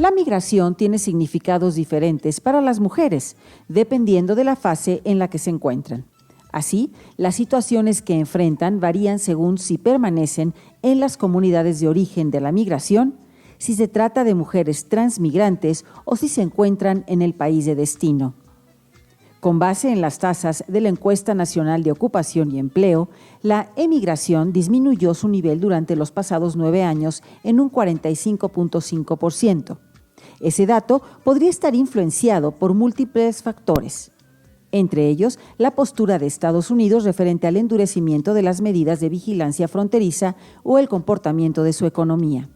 La migración tiene significados diferentes para las mujeres, dependiendo de la fase en la que se encuentran. Así, las situaciones que enfrentan varían según si permanecen en las comunidades de origen de la migración, si se trata de mujeres transmigrantes o si se encuentran en el país de destino. Con base en las tasas de la Encuesta Nacional de Ocupación y Empleo, la emigración disminuyó su nivel durante los pasados 9 años en un 45.5%. Ese dato podría estar influenciado por múltiples factores, entre ellos la postura de Estados Unidos referente al endurecimiento de las medidas de vigilancia fronteriza o el comportamiento de su economía.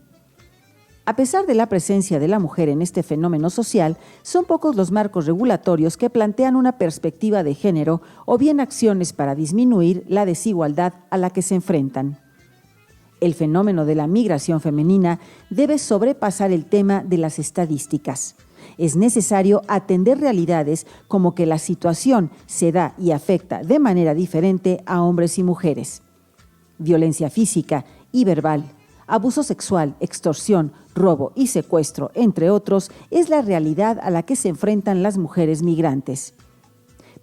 A pesar de la presencia de la mujer en este fenómeno social, son pocos los marcos regulatorios que plantean una perspectiva de género o bien acciones para disminuir la desigualdad a la que se enfrentan. El fenómeno de la migración femenina debe sobrepasar el tema de las estadísticas. Es necesario atender realidades como que la situación se da y afecta de manera diferente a hombres y mujeres. Violencia física y verbal, abuso sexual, extorsión, robo y secuestro, entre otros, es la realidad a la que se enfrentan las mujeres migrantes.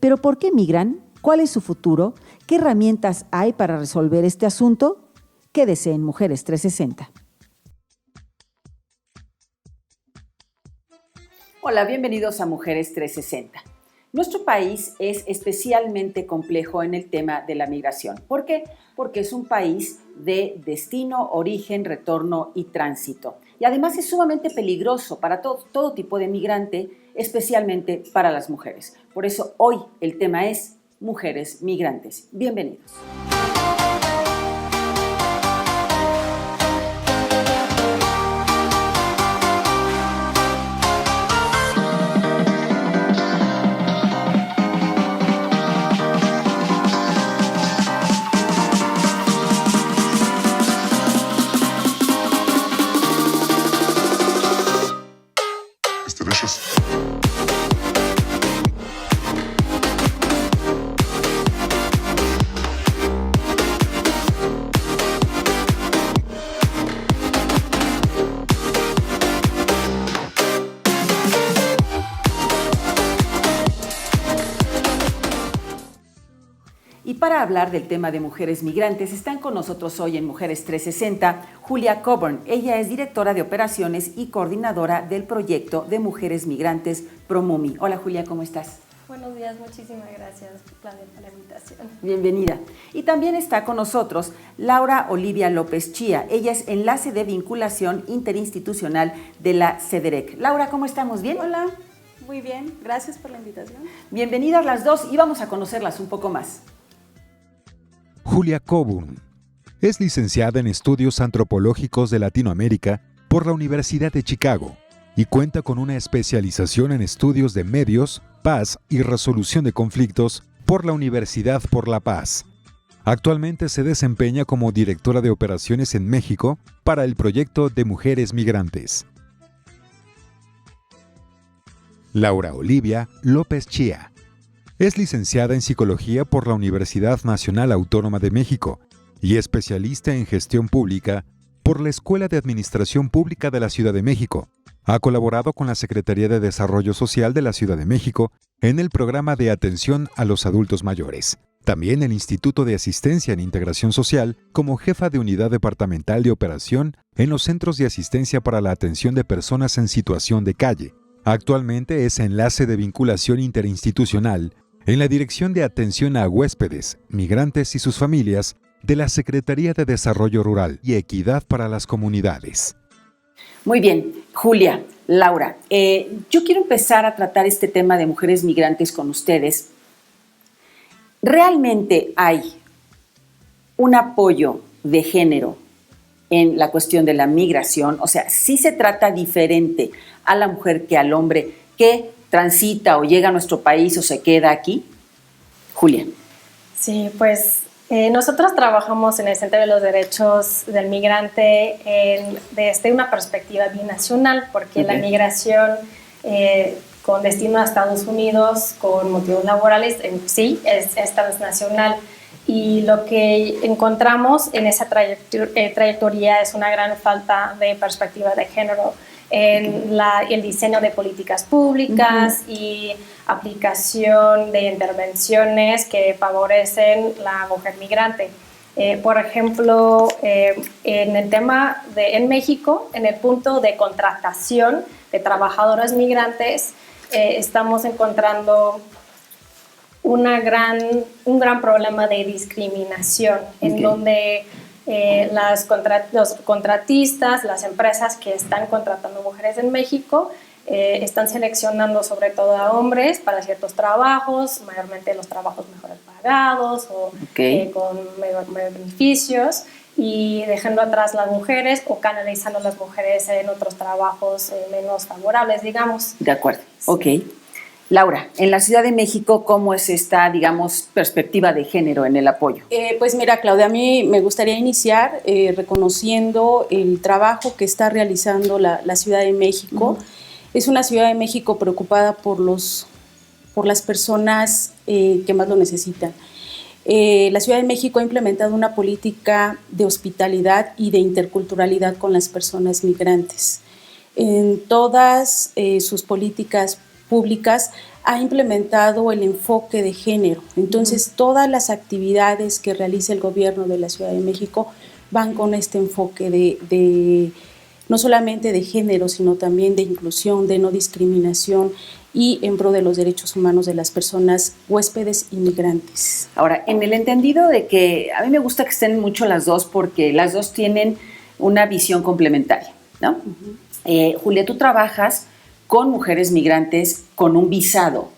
¿Pero por qué migran? ¿Cuál es su futuro? ¿Qué herramientas hay para resolver este asunto? Quédese en Mujeres 360. Hola, bienvenidos a Mujeres 360. Nuestro país es especialmente complejo en el tema de la migración. ¿Por qué? Porque es un país de destino, origen, retorno y tránsito. Y además es sumamente peligroso para todo tipo de migrante, especialmente para las mujeres. Por eso hoy el tema es Mujeres Migrantes. Bienvenidos. Para hablar del tema de mujeres migrantes, están con nosotros hoy en Mujeres 360 Julia Coburn. Ella es directora de operaciones y coordinadora del proyecto de mujeres migrantes Promumi. Hola Julia, ¿cómo estás? Buenos días, muchísimas gracias, Claudia, por la invitación. Bienvenida. Y también está con nosotros Laura Olivia López Chía. Ella es enlace de vinculación interinstitucional de la CEDEREC. Laura, ¿cómo estamos? ¿Bien? Hola, muy bien, gracias por la invitación. Bienvenidas las dos y vamos a conocerlas un poco más. Julia Coburn es licenciada en Estudios Antropológicos de Latinoamérica por la Universidad de Chicago y cuenta con una especialización en Estudios de Medios, Paz y Resolución de Conflictos por la Universidad por la Paz. Actualmente se desempeña como directora de operaciones en México para el proyecto de Mujeres Migrantes. Laura Olivia López Chía es licenciada en Psicología por la Universidad Nacional Autónoma de México y especialista en Gestión Pública por la Escuela de Administración Pública de la Ciudad de México. Ha colaborado con la Secretaría de Desarrollo Social de la Ciudad de México en el programa de atención a los adultos mayores. También el Instituto de Asistencia en Integración Social como jefa de unidad departamental de operación en los centros de asistencia para la atención de personas en situación de calle. Actualmente es enlace de vinculación interinstitucional en la Dirección de Atención a Huéspedes, Migrantes y sus Familias de la Secretaría de Desarrollo Rural y Equidad para las Comunidades. Muy bien, Julia, Laura, yo quiero empezar a tratar este tema de mujeres migrantes con ustedes. ¿Realmente hay un apoyo de género en la cuestión de la migración? O sea, ¿sí se trata diferente a la mujer que al hombre que transita o llega a nuestro país o se queda aquí? Julia. Sí, pues nosotros trabajamos en el Centro de los Derechos del Migrante desde una perspectiva binacional, porque la migración con destino a Estados Unidos con motivos laborales sí es transnacional. y lo que encontramos en esa trayectoria es una gran falta de perspectiva de género en el diseño de políticas públicas y aplicación de intervenciones que favorecen la mujer migrante. Por ejemplo, en el tema en México, en el punto de contratación de trabajadoras migrantes, estamos encontrando un gran problema de discriminación, en donde los contratistas, las empresas que están contratando mujeres en México, están seleccionando sobre todo a hombres para ciertos trabajos, mayormente los trabajos mejor pagados o con mayor beneficios, y dejando atrás las mujeres o canalizando a las mujeres en otros trabajos menos favorables, digamos. De acuerdo, Sí. ok. Laura, en la Ciudad de México, ¿cómo es esta, digamos, perspectiva de género en el apoyo? Pues mira, Claudia, a mí me gustaría iniciar reconociendo el trabajo que está realizando la Ciudad de México. Es una Ciudad de México preocupada por las personas que más lo necesitan. La Ciudad de México ha implementado una política de hospitalidad y de interculturalidad con las personas migrantes. En todas sus políticas públicas ha implementado el enfoque de género. Entonces, todas las actividades que realiza el gobierno de la Ciudad de México van con este enfoque de no solamente de género, sino también de inclusión, de no discriminación y en pro de los derechos humanos de las personas huéspedes y migrantes. Ahora, en el entendido de que a mí me gusta que estén mucho las dos porque las dos tienen una visión complementaria, ¿no? Julia, tú trabajas con mujeres migrantes con un visado,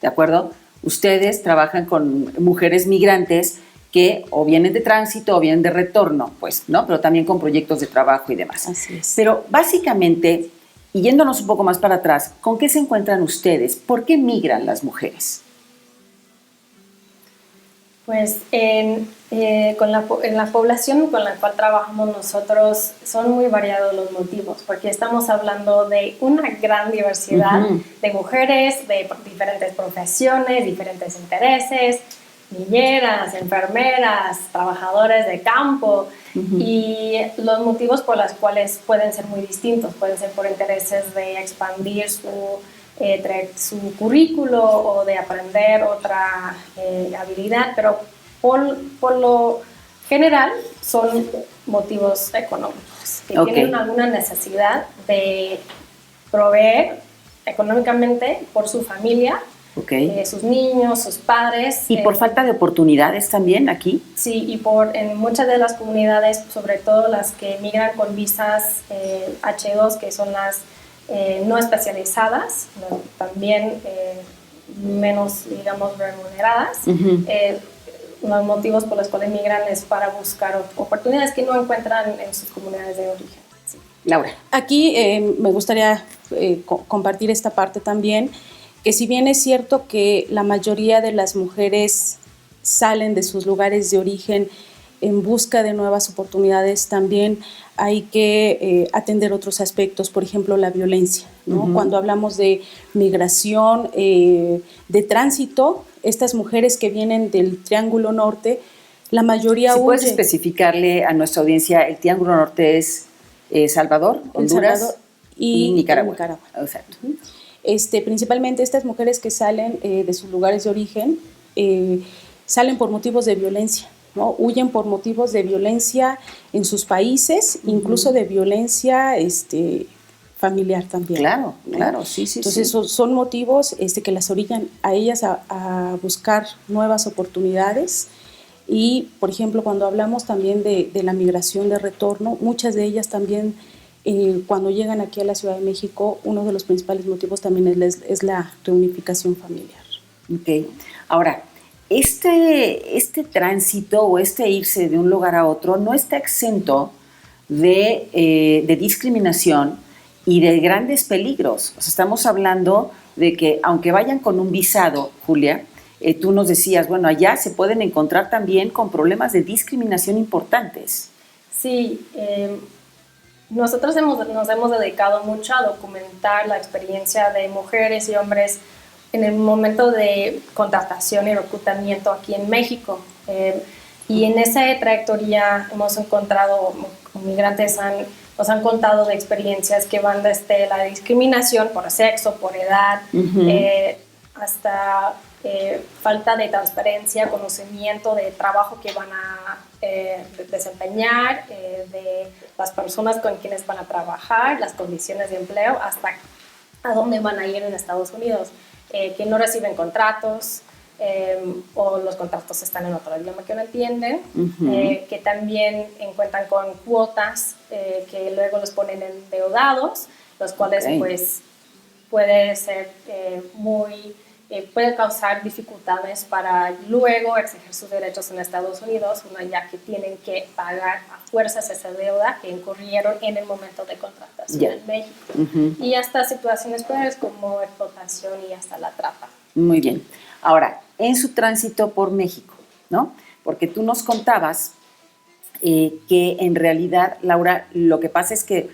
¿de acuerdo? Ustedes trabajan con mujeres migrantes que o vienen de tránsito o vienen de retorno, pues, ¿no? Pero también con proyectos de trabajo y demás. Así es. Pero básicamente, y yéndonos un poco más para atrás, ¿con qué se encuentran ustedes? ¿Por qué migran las mujeres? Pues en la población con la cual trabajamos nosotros son muy variados los motivos, porque estamos hablando de una gran diversidad de mujeres, de diferentes profesiones, diferentes intereses, niñeras, enfermeras, trabajadores de campo, y los motivos por los cuales pueden ser muy distintos, pueden ser por intereses de expandir su currículo o de aprender otra habilidad, pero por lo general son motivos económicos, que tienen alguna necesidad de proveer económicamente por su familia, sus niños, sus padres. ¿Y por falta de oportunidades también aquí? Sí, y en muchas de las comunidades, sobre todo las que migran con visas H2, que son las no especializadas, también menos, digamos, remuneradas. Los motivos por los cuales migran es para buscar oportunidades que no encuentran en sus comunidades de origen. Sí. Laura. Aquí me gustaría compartir esta parte también, que si bien es cierto que la mayoría de las mujeres salen de sus lugares de origen en busca de nuevas oportunidades, también hay que atender otros aspectos, por ejemplo, la violencia, ¿no? Cuando hablamos de migración, de tránsito, estas mujeres que vienen del Triángulo Norte, la mayoría huye. ¿Puedes huye. Especificarle a nuestra audiencia, el Triángulo Norte es Salvador, Honduras, Salvador y Nicaragua? Exacto. Principalmente estas mujeres que salen de sus lugares de origen salen por motivos de violencia, ¿no? Huyen por motivos de violencia en sus países, incluso de violencia familiar también. Claro, ¿no? claro, sí. Entonces son motivos que las orillan a ellas a buscar nuevas oportunidades. Y, por ejemplo, cuando hablamos también de la migración de retorno, muchas de ellas también, cuando llegan aquí a la Ciudad de México, uno de los principales motivos también es la reunificación familiar. Ok. Ahora, este tránsito o irse de un lugar a otro no está exento de discriminación y de grandes peligros. O sea, estamos hablando de que aunque vayan con un visado, Julia, tú nos decías, bueno, allá se pueden encontrar también con problemas de discriminación importantes. Sí, nosotros nos hemos dedicado mucho a documentar la experiencia de mujeres y hombres en el momento de contratación y reclutamiento aquí en México. Y en esa trayectoria hemos encontrado, migrantes nos han contado de experiencias que van desde la discriminación por sexo, por edad, hasta falta de transparencia, conocimiento de trabajo que van a desempeñar, de las personas con quienes van a trabajar, las condiciones de empleo, hasta a dónde van a ir en Estados Unidos, que no reciben contratos, o los contratos están en otro idioma que no entienden, que también encuentran con cuotas que luego los ponen endeudados, los cuales pues puede ser puede causar dificultades para luego exigir sus derechos en Estados Unidos, ya que tienen que pagar a fuerzas esa deuda que incurrieron en el momento de contratación en México. Y hasta situaciones peores como explotación y hasta la trata. Muy bien. Ahora, en su tránsito por México, ¿no? Porque tú nos contabas que en realidad, Laura, lo que pasa es que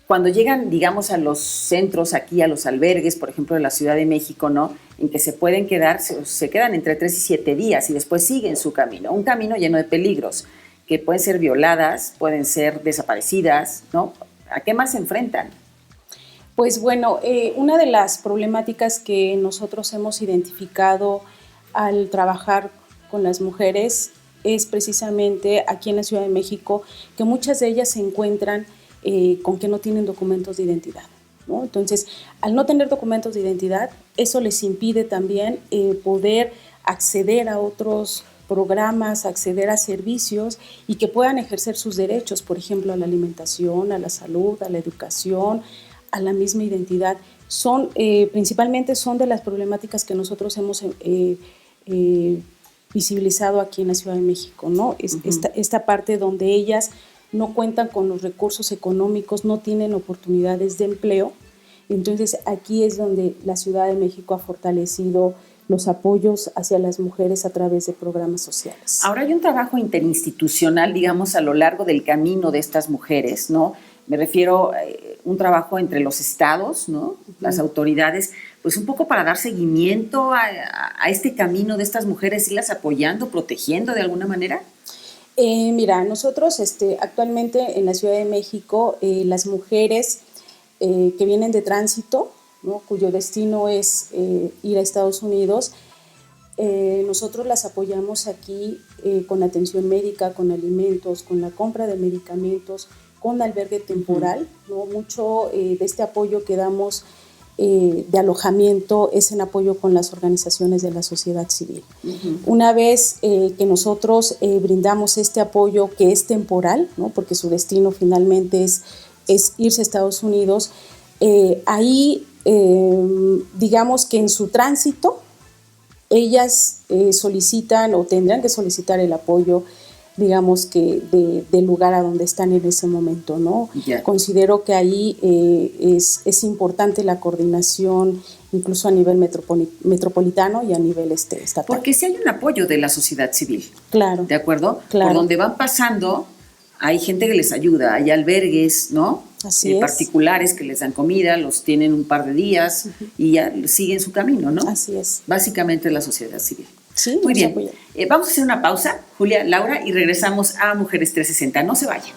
cuando llegan, digamos, a los centros aquí, a los albergues, por ejemplo, de la Ciudad de México, ¿no? En que se pueden quedar, se quedan entre 3 y 7 días y después siguen su camino. Un camino lleno de peligros, que pueden ser violadas, pueden ser desaparecidas, ¿no? ¿A qué más se enfrentan? Pues bueno, una de las problemáticas que nosotros hemos identificado al trabajar con las mujeres es precisamente aquí en la Ciudad de México, que muchas de ellas se encuentran con que no tienen documentos de identidad, ¿no? Entonces, al no tener documentos de identidad, eso les impide también poder acceder a otros programas, acceder a servicios y que puedan ejercer sus derechos, por ejemplo, a la alimentación, a la salud, a la educación, a la misma identidad. Principalmente son de las problemáticas que nosotros hemos visibilizado aquí en la Ciudad de México, ¿no? Esta parte donde ellas no cuentan con los recursos económicos, no tienen oportunidades de empleo. Entonces, aquí es donde la Ciudad de México ha fortalecido los apoyos hacia las mujeres a través de programas sociales. Ahora hay un trabajo interinstitucional, digamos, a lo largo del camino de estas mujeres, ¿no? Me refiero a un trabajo entre los estados, ¿no? Las autoridades, pues un poco para dar seguimiento a este camino de estas mujeres, irlas apoyando, protegiendo de alguna manera. Mira, nosotros actualmente en la Ciudad de México, las mujeres que vienen de tránsito, ¿no? Cuyo destino es ir a Estados Unidos, nosotros las apoyamos aquí con atención médica, con alimentos, con la compra de medicamentos, con albergue temporal, ¿no? Mucho de este apoyo que damos de alojamiento es en apoyo con las organizaciones de la sociedad civil. Una vez que nosotros brindamos este apoyo que es temporal, ¿no? Porque su destino finalmente es irse a Estados Unidos, ahí digamos que en su tránsito ellas solicitan o tendrán que solicitar el apoyo, digamos que del lugar a donde están en ese momento, ¿no? Yeah. Considero que ahí es importante la coordinación, incluso a nivel metropolitano y a nivel estatal. Porque sí hay un apoyo de la sociedad civil. Claro. ¿De acuerdo? Claro. Por donde van pasando, hay gente que les ayuda, hay albergues, ¿no? Así es. Particulares que les dan comida, los tienen un par de días y ya siguen su camino, ¿no? Así es. Básicamente la sociedad civil. Sí, muy bien. Vamos a hacer una pausa, Julia, Laura, y regresamos a Mujeres 360. No se vayan.